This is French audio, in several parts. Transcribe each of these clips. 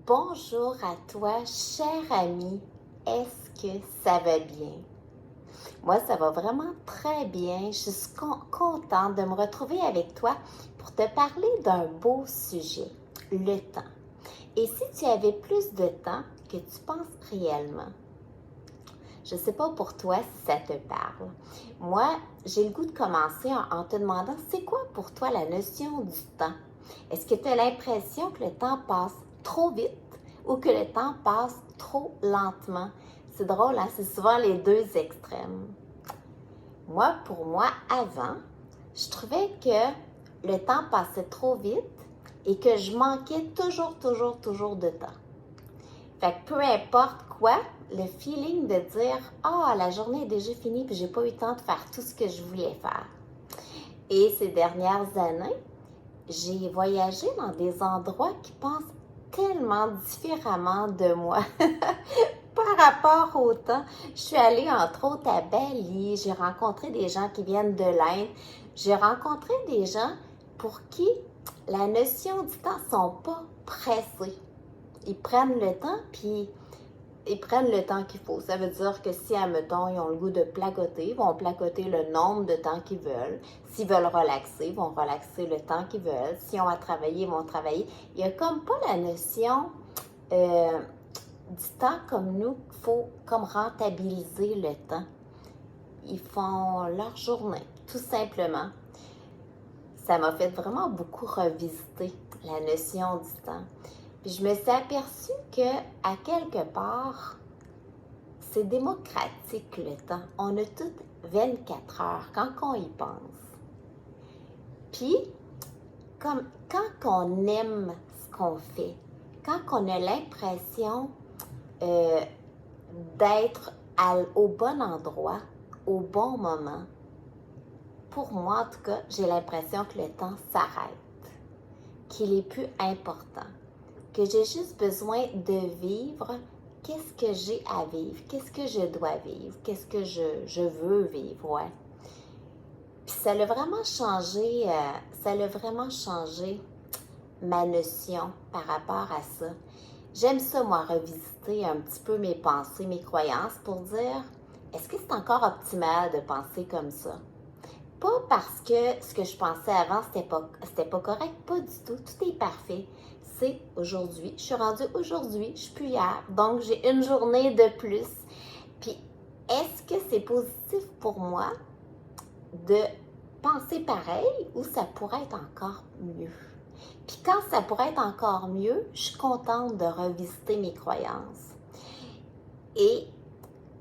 Bonjour à toi, cher ami. Est-ce que ça va bien? Moi, ça va vraiment très bien. Je suis contente de me retrouver avec toi pour te parler d'un beau sujet, le temps. Et si tu avais plus de temps que tu penses réellement? Je ne sais pas pour toi si ça te parle. Moi, j'ai le goût de commencer en te demandant, c'est quoi pour toi la notion du temps? Est-ce que tu as l'impression que le temps passe trop vite ou que le temps passe trop lentement? C'est drôle, hein? C'est souvent les deux extrêmes. Moi, pour moi, avant, je trouvais que le temps passait trop vite et que je manquais toujours de temps. Fait que peu importe quoi, le feeling de dire ah, la journée est déjà finie puis j'ai pas eu le temps de faire tout ce que je voulais faire. Et ces dernières années, j'ai voyagé dans des endroits qui pensent tellement différemment de moi par rapport au temps. Je suis allée entre autres à Bali, j'ai rencontré des gens qui viennent de l'Inde, j'ai rencontré des gens pour qui la notion du temps ne sont pas pressés. Ils prennent le temps, puis ils prennent le temps qu'il faut. Ça veut dire que si, admettons, ils ont le goût de placoter, ils vont placoter le nombre de temps qu'ils veulent. S'ils veulent relaxer, ils vont relaxer le temps qu'ils veulent. S'ils ont à travailler, ils vont travailler. Il n'y a comme pas la notion du temps comme nous, qu'il faut comme rentabiliser le temps. Ils font leur journée, tout simplement. Ça m'a fait vraiment beaucoup revisiter la notion du temps. Puis je me suis aperçue que, à quelque part, c'est démocratique le temps. On a toutes 24 heures quand on y pense. Puis, comme quand on aime ce qu'on fait, quand on a l'impression d'être au bon endroit, au bon moment, pour moi en tout cas, j'ai l'impression que le temps s'arrête, qu'il est plus important, que j'ai juste besoin de vivre qu'est-ce que j'ai à vivre, qu'est-ce que je dois vivre, qu'est-ce que je veux vivre, ouais. Puis ça l'a vraiment changé ma notion par rapport à ça. J'aime ça, moi, revisiter un petit peu mes pensées, mes croyances pour dire, est-ce que c'est encore optimal de penser comme ça? Pas parce que ce que je pensais avant, c'était pas correct, pas du tout. Tout est parfait. C'est aujourd'hui. Je suis rendue aujourd'hui, je suis plus hier. Donc, j'ai une journée de plus. Puis, est-ce que c'est positif pour moi de penser pareil ou ça pourrait être encore mieux? Puis quand ça pourrait être encore mieux, je suis contente de revisiter mes croyances. Et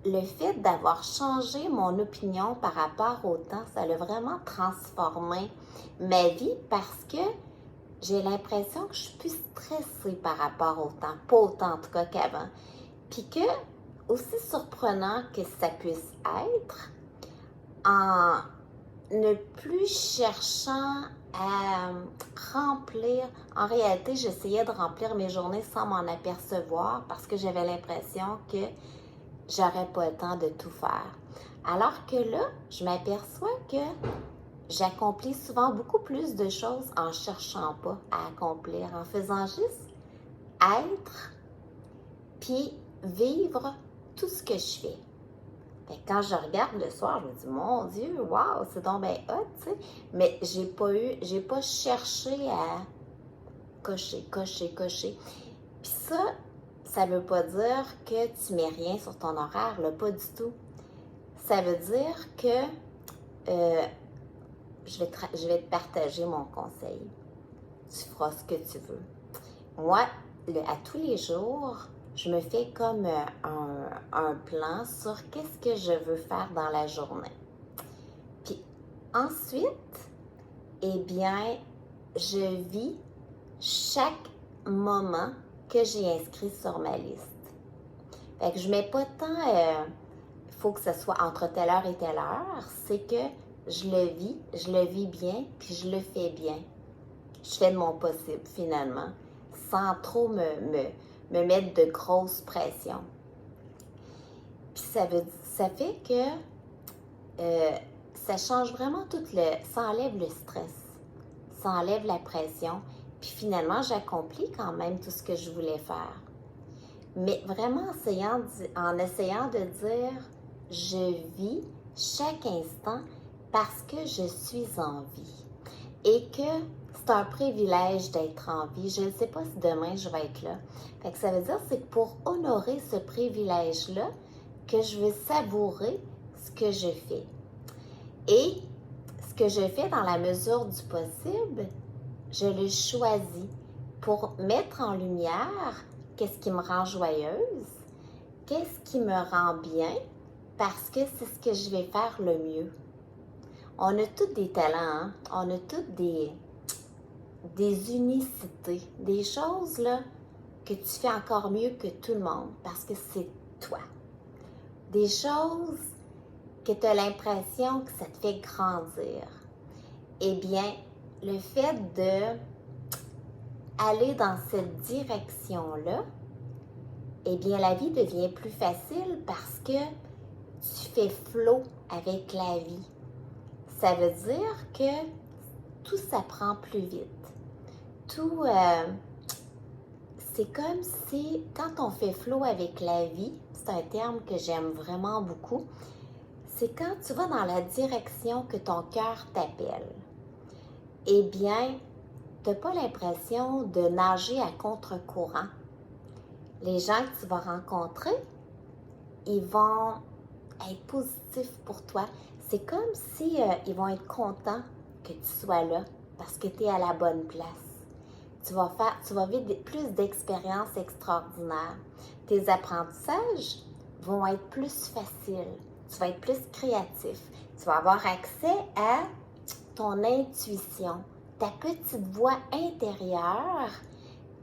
le fait d'avoir changé mon opinion par rapport au temps, ça a vraiment transformé ma vie parce que j'ai l'impression que je suis plus stressée par rapport au temps. Pas autant en tout cas qu'avant. Puis que, aussi surprenant que ça puisse être, en ne plus cherchant à remplir, en réalité, j'essayais de remplir mes journées sans m'en apercevoir parce que j'avais l'impression que j'aurais pas le temps de tout faire. Alors que là, je m'aperçois que j'accomplis souvent beaucoup plus de choses en cherchant pas à accomplir, en faisant juste être, puis vivre tout ce que je fais. Fait que quand je regarde le soir, je me dis, mon Dieu, waouh, c'est donc bien hot, tu sais. Mais j'ai pas cherché à cocher. Puis ça veut pas dire que tu mets rien sur ton horaire, là, pas du tout. Ça veut dire que je vais te partager mon conseil. Tu feras ce que tu veux. Moi, à tous les jours, je me fais comme un plan sur qu'est-ce que je veux faire dans la journée. Puis ensuite, eh bien, je vis chaque moment que j'ai inscrit sur ma liste. Fait que je mets pas tant, il faut que ce soit entre telle heure et telle heure, c'est que je le vis bien, puis je le fais bien. Je fais de mon possible, finalement, sans trop me mettre de grosses pressions. Puis ça fait que ça change vraiment ça enlève le stress, ça enlève la pression, Puis finalement, j'accomplis quand même tout ce que je voulais faire. Mais vraiment en essayant de dire, je vis chaque instant parce que je suis en vie. Et que c'est un privilège d'être en vie. Je ne sais pas si demain je vais être là. Fait que ça veut dire c'est que pour honorer ce privilège-là, que je veux savourer ce que je fais. Et ce que je fais dans la mesure du possible, je le choisis pour mettre en lumière qu'est-ce qui me rend joyeuse, qu'est-ce qui me rend bien, parce que c'est ce que je vais faire le mieux. On a tous des talents, hein? On a toutes des unicités, des choses là que tu fais encore mieux que tout le monde parce que c'est toi. Des choses que tu as l'impression que ça te fait grandir. Eh bien, le fait de aller dans cette direction-là, eh bien, la vie devient plus facile parce que tu fais flot avec la vie. Ça veut dire que tout s'apprend plus vite. Tout, c'est comme si, quand on fait flot avec la vie, c'est un terme que j'aime vraiment beaucoup, c'est quand tu vas dans la direction que ton cœur t'appelle. Eh bien, tu n'as pas l'impression de nager à contre-courant. Les gens que tu vas rencontrer, ils vont être positifs pour toi. C'est comme si ils vont être contents que tu sois là parce que tu es à la bonne place. Tu vas vivre plus d'expériences extraordinaires. Tes apprentissages vont être plus faciles. Tu vas être plus créatif. Tu vas avoir accès à ton intuition, ta petite voix intérieure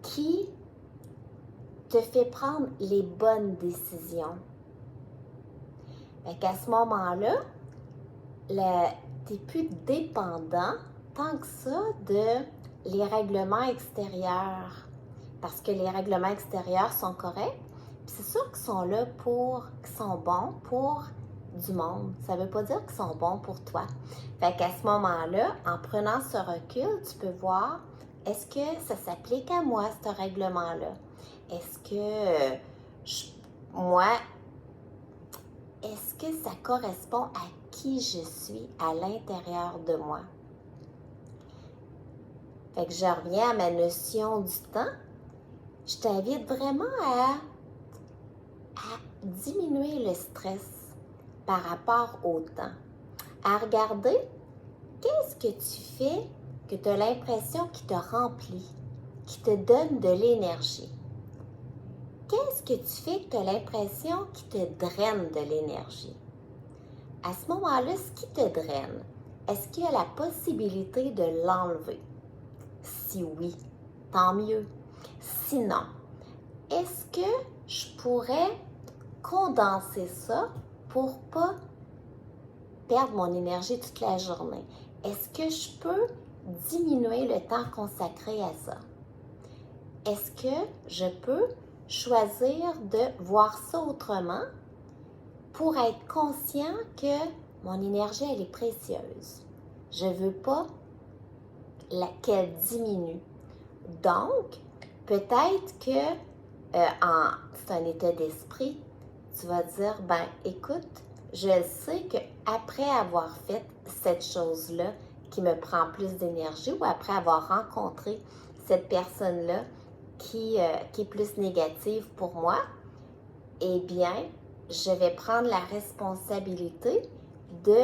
qui te fait prendre les bonnes décisions. Fait qu'à ce moment-là, tu n'es plus dépendant tant que ça de les règlements extérieurs. Parce que les règlements extérieurs sont corrects. Puis c'est sûr qu'ils sont là qu'ils sont bons pour du monde. Ça ne veut pas dire qu'ils sont bons pour toi. Fait qu'à ce moment-là, en prenant ce recul, tu peux voir, est-ce que ça s'applique à moi, ce règlement-là? Est-ce que est-ce que ça correspond à qui je suis à l'intérieur de moi? Fait que je reviens à ma notion du temps. Je t'invite vraiment à diminuer le stress par rapport au temps. À regarder qu'est-ce que tu fais que tu as l'impression qui te remplit, qui te donne de l'énergie. Qu'est-ce que tu fais que tu as l'impression qui te draine de l'énergie? À ce moment-là, ce qui te draine, est-ce qu'il y a la possibilité de l'enlever? Si oui, tant mieux. Sinon, est-ce que je pourrais condenser ça pour pas perdre mon énergie toute la journée? Est-ce que je peux diminuer le temps consacré à ça? Est-ce que je peux choisir de voir ça autrement pour être conscient que mon énergie, elle est précieuse? Je ne veux pas qu'elle diminue. Donc, peut-être que c'est un état d'esprit, tu vas dire, ben écoute, je sais qu'après avoir fait cette chose-là qui me prend plus d'énergie ou après avoir rencontré cette personne-là qui est plus négative pour moi, eh bien, je vais prendre la responsabilité de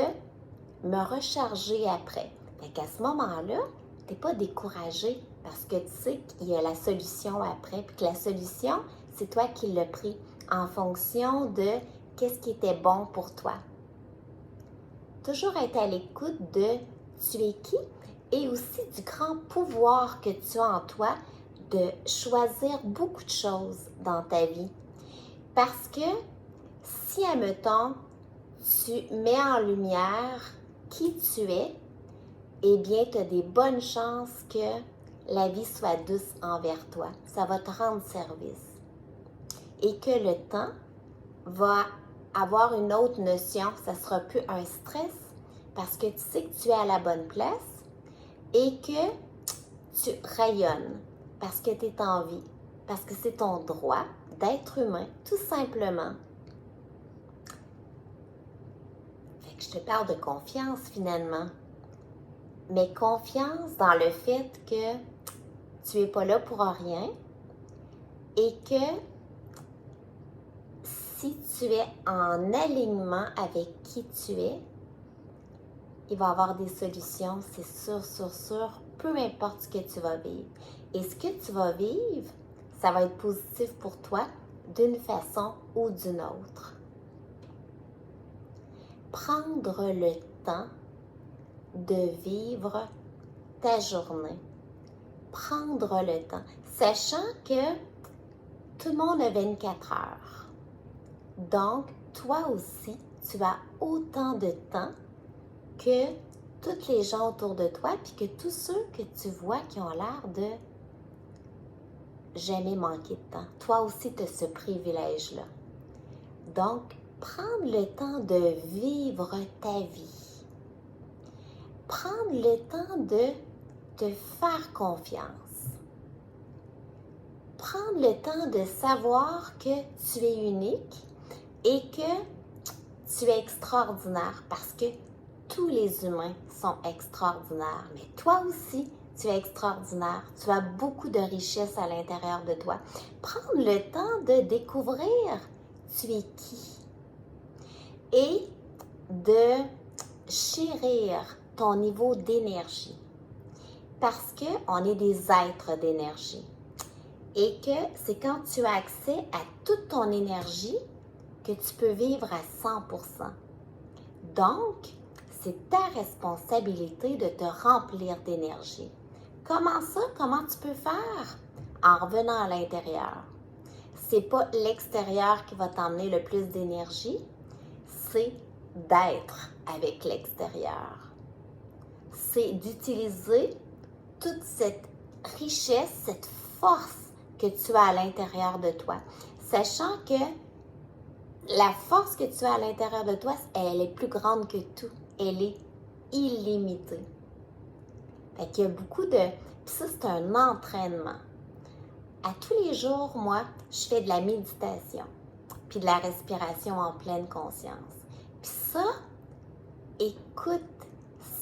me recharger après. Fait qu'à ce moment-là, tu n'es pas découragé parce que tu sais qu'il y a la solution après, puis que la solution, c'est toi qui l'as pris en fonction de qu'est-ce qui était bon pour toi. Toujours être à l'écoute de tu es qui et aussi du grand pouvoir que tu as en toi de choisir beaucoup de choses dans ta vie. Parce que si, admettons, tu mets en lumière qui tu es, eh bien, tu as des bonnes chances que la vie soit douce envers toi. Ça va te rendre service. Et que le temps va avoir une autre notion. Ça ne sera plus un stress parce que tu sais que tu es à la bonne place et que tu rayonnes parce que tu es en vie, parce que c'est ton droit d'être humain, tout simplement. Fait que je te parle de confiance finalement, mais confiance dans le fait que tu n'es pas là pour rien et que si tu es en alignement avec qui tu es, il va y avoir des solutions, c'est sûr, peu importe ce que tu vas vivre. Et ce que tu vas vivre, ça va être positif pour toi d'une façon ou d'une autre. Prendre le temps de vivre ta journée. Prendre le temps, sachant que tout le monde a 24 heures. Donc, toi aussi, tu as autant de temps que tous les gens autour de toi, puis que tous ceux que tu vois qui ont l'air de jamais manquer de temps. Toi aussi, tu as ce privilège-là. Donc, prendre le temps de vivre ta vie. Prendre le temps de te faire confiance. Prendre le temps de savoir que tu es unique et que tu es extraordinaire parce que tous les humains sont extraordinaires. Mais toi aussi, tu es extraordinaire. Tu as beaucoup de richesse à l'intérieur de toi. Prendre le temps de découvrir tu es qui et de chérir ton niveau d'énergie. Parce qu'on est des êtres d'énergie. Et que c'est quand tu as accès à toute ton énergie que tu peux vivre à 100%. Donc, c'est ta responsabilité de te remplir d'énergie. Comment ça? Comment tu peux faire? En revenant à l'intérieur. C'est pas l'extérieur qui va t'emmener le plus d'énergie, c'est d'être avec l'extérieur. C'est d'utiliser toute cette richesse, cette force que tu as à l'intérieur de toi, sachant que la force que tu as à l'intérieur de toi, elle est plus grande que tout. Elle est illimitée. Fait qu'il y a beaucoup de... Puis ça, c'est un entraînement. À tous les jours, moi, je fais de la méditation, puis de la respiration en pleine conscience. Puis ça, écoute,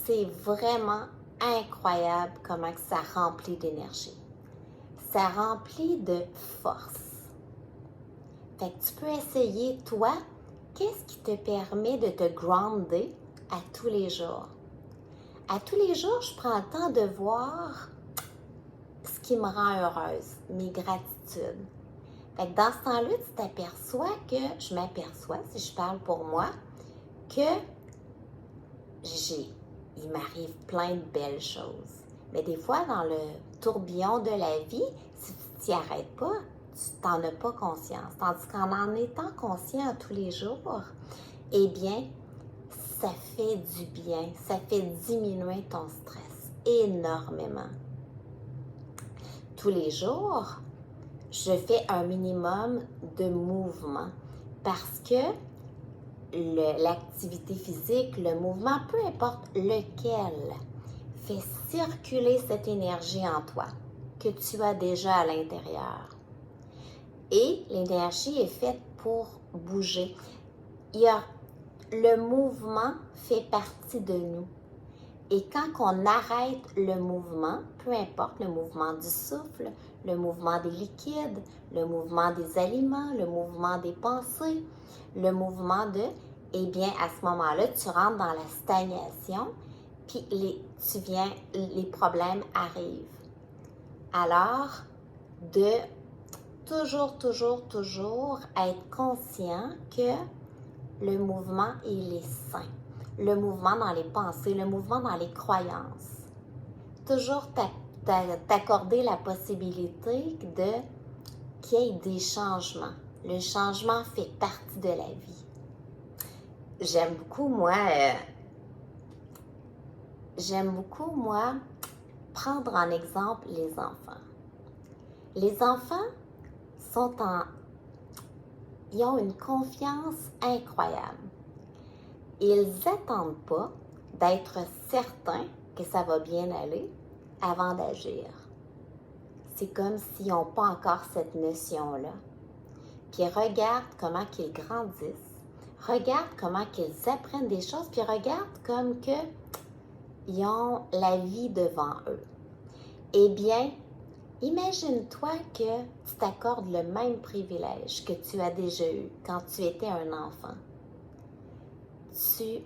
c'est vraiment incroyable comment que ça remplit d'énergie. Ça remplit de force. Fait que tu peux essayer, toi, qu'est-ce qui te permet de te grounder à tous les jours? À tous les jours, je prends le temps de voir ce qui me rend heureuse, mes gratitudes. Fait que dans ce temps-là, tu t'aperçois que, je m'aperçois, si je parle pour moi, que il m'arrive plein de belles choses. Mais des fois, dans le tourbillon de la vie, si tu t'y arrêtes pas, tu n'en as pas conscience. Tandis qu'en étant conscient tous les jours, eh bien, ça fait du bien, ça fait diminuer ton stress énormément. Tous les jours, je fais un minimum de mouvement parce que l'activité physique, le mouvement, peu importe lequel, fait circuler cette énergie en toi que tu as déjà à l'intérieur. Et l'énergie est faite pour bouger. Le mouvement fait partie de nous. Et quand on arrête le mouvement, peu importe le mouvement du souffle, le mouvement des liquides, le mouvement des aliments, le mouvement des pensées, le mouvement de, eh bien, à ce moment-là, tu rentres dans la stagnation, puis les problèmes arrivent. Alors, de toujours être conscient que le mouvement, il est sain. Le mouvement dans les pensées, le mouvement dans les croyances. Toujours t'accorder la possibilité qu'il y ait des changements. Le changement fait partie de la vie. J'aime beaucoup, moi, prendre en exemple les enfants. Les enfants ils ont une confiance incroyable. Ils n'attendent pas d'être certains que ça va bien aller avant d'agir. c'est comme s'ils n'ont pas encore cette notion-là. Puis regarde comment qu'ils grandissent, regarde comment qu'ils apprennent des choses, puis regarde comme que ils ont la vie devant eux. Eh bien, imagine-toi que tu t'accordes le même privilège que tu as déjà eu quand tu étais un enfant. Tu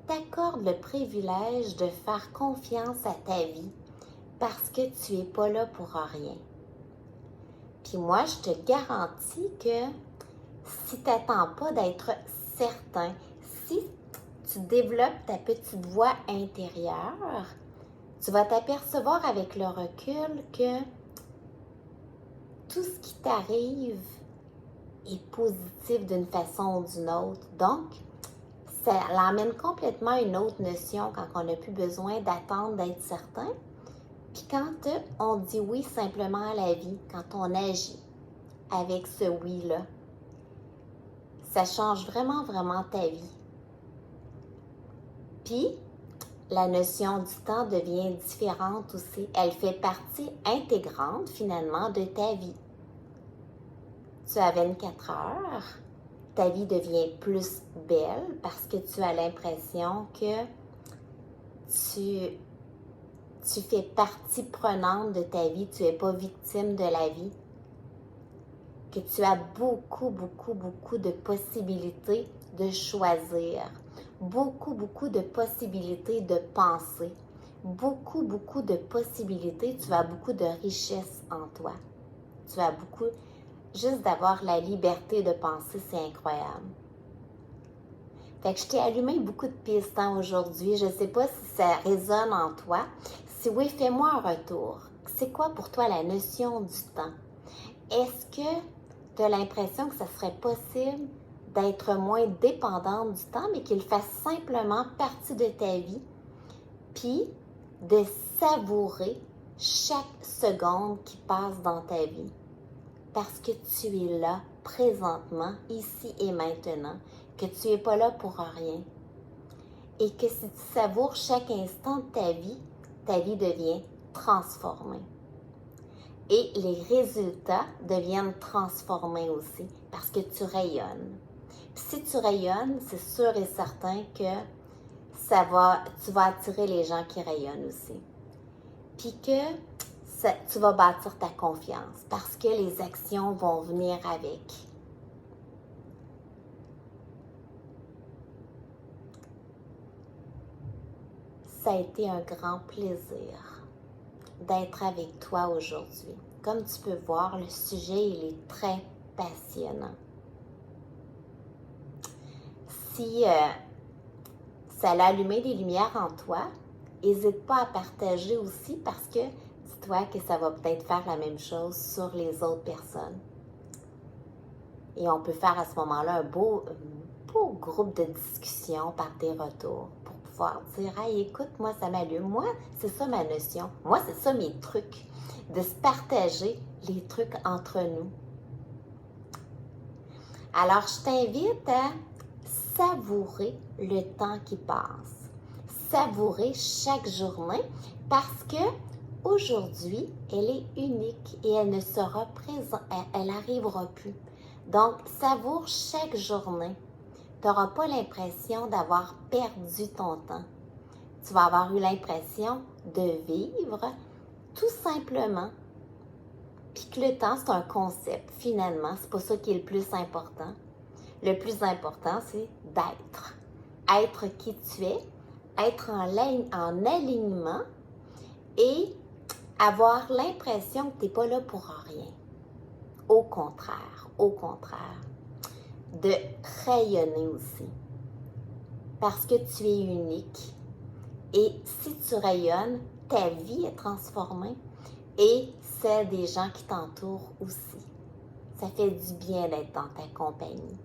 t'accordes le privilège de faire confiance à ta vie parce que tu n'es pas là pour rien. Puis moi, je te garantis que si tu n'attends pas d'être certain, si tu développes ta petite voix intérieure, tu vas t'apercevoir avec le recul que tout ce qui t'arrive est positif d'une façon ou d'une autre. Donc, ça l'emmène complètement une autre notion quand on n'a plus besoin d'attendre d'être certain. Puis quand on dit oui simplement à la vie, quand on agit avec ce oui-là, ça change vraiment, vraiment ta vie. Puis, la notion du temps devient différente aussi. Elle fait partie intégrante finalement de ta vie. Tu as 24 heures, ta vie devient plus belle parce que tu as l'impression que tu fais partie prenante de ta vie, tu n'es pas victime de la vie, que tu as beaucoup, beaucoup, beaucoup de possibilités de choisir, beaucoup, beaucoup de possibilités de penser, beaucoup, beaucoup de possibilités, tu as beaucoup de richesse en toi. Tu as beaucoup, juste d'avoir la liberté de penser, c'est incroyable. Fait que je t'ai allumé beaucoup de pistes aujourd'hui. Je ne sais pas si ça résonne en toi. Si oui, fais-moi un retour. C'est quoi pour toi la notion du temps? Est-ce que tu as l'impression que ça serait possible d'être moins dépendante du temps, mais qu'il fasse simplement partie de ta vie, puis de savourer chaque seconde qui passe dans ta vie? Parce que tu es là, présentement, ici et maintenant, que tu n'es pas là pour rien. Et que si tu savoures chaque instant de ta vie devient transformée. Et les résultats deviennent transformés aussi, parce que tu rayonnes. Puis si tu rayonnes, c'est sûr et certain que tu vas attirer les gens qui rayonnent aussi. Puis que tu vas bâtir ta confiance parce que les actions vont venir avec. Ça a été un grand plaisir d'être avec toi aujourd'hui. Comme tu peux voir, le sujet, il est très passionnant. Si ça a allumé des lumières en toi, n'hésite pas à partager aussi parce que dis-toi que ça va peut-être faire la même chose sur les autres personnes. Et on peut faire à ce moment-là un beau groupe de discussion par tes retours pour pouvoir dire « Hey, écoute, moi, ça m'allume. Moi, c'est ça ma notion. Moi, c'est ça mes trucs. » De se partager les trucs entre nous. Alors, je t'invite à savourer le temps qui passe. Savourer chaque journée parce que aujourd'hui, elle est unique et elle ne sera présente, elle n'arrivera plus. Donc, savoure chaque journée. Tu n'auras pas l'impression d'avoir perdu ton temps. Tu vas avoir eu l'impression de vivre tout simplement. Puis que le temps, c'est un concept. Finalement, c'est pas ça qui est le plus important. Le plus important, c'est d'être. Être qui tu es, être en alignement et avoir l'impression que tu n'es pas là pour rien. Au contraire, de rayonner aussi. Parce que tu es unique. Et si tu rayonnes, ta vie est transformée et celle des gens qui t'entourent aussi. Ça fait du bien d'être dans ta compagnie.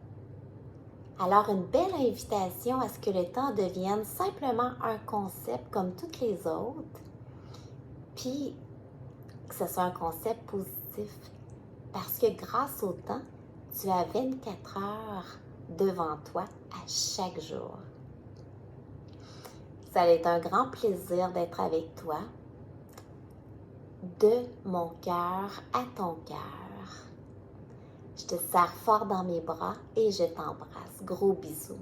Alors, une belle invitation à ce que le temps devienne simplement un concept comme tous les autres, puis que ce soit un concept positif. Parce que grâce au temps, tu as 24 heures devant toi à chaque jour. Ça va être un grand plaisir d'être avec toi. de mon cœur à ton cœur. Je te serre fort dans mes bras et je t'embrasse. Gros bisous.